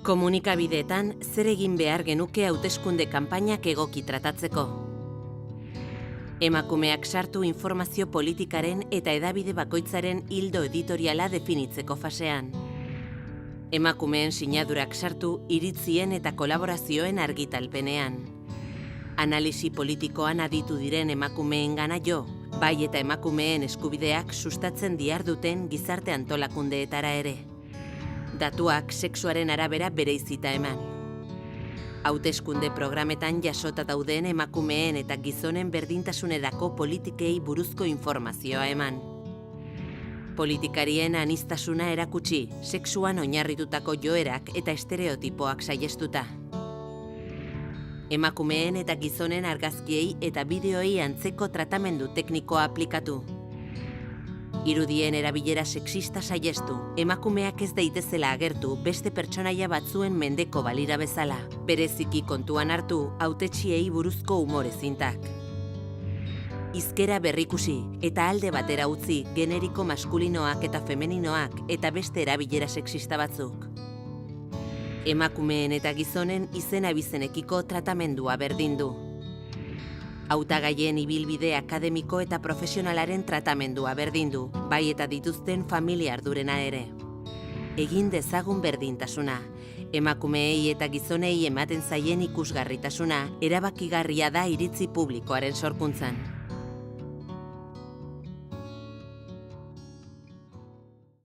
Komunikabideetan zer egin behar genuke hauteskunde kanpainak egoki tratatzeko. Emakumeak sartu informazio politikaren eta hedabide bakoitzaren ildo editoriala definitzeko fasean. Emakumeen sinadurak sartu iritzien eta kolaborazioen argitalpenean. Analisi politikoan aditu diren emakumeengana jo, bai eta emakumeen eskubideak sustatzen diharduten gizarte antolakundeetara ere. Datuak sexuaren arabera bereizita eman. Hauteskunde programetan jasota dauden emakumeen eta gizonen berdintasunerako politikei buruzko informazioa eman. Politikarien aniztasuna erakutsi, sexuan oinarritutako joerak eta estereotipoak saihestuta. Emakumeen eta gizonen argazkiei eta bideoei antzeko tratamendu teknikoa aplikatu. Irudien erabilera sexista saihestu, emakumeak ez daitezela agertu beste pertsonaia batzuen mendeko balira bezala, bereziki kontuan hartu hautetsiei buruzko umore zintak. Hizkera berrikusi eta alde batera utzi generiko maskulinoak eta femeninoak eta beste erabilera sexista batzuk. Emakumeen eta gizonen izen-abizenekiko tratamendua berdindu. Hautagaien ibilbide akademiko eta profesionalaren tratamendua berdindu, bai eta dituzten familia ardurena ere. Egin dezagun berdintasuna, emakumeei eta gizonei ematen zaien ikusgarritasuna erabakigarria da iritzi publikoaren sorkuntzan.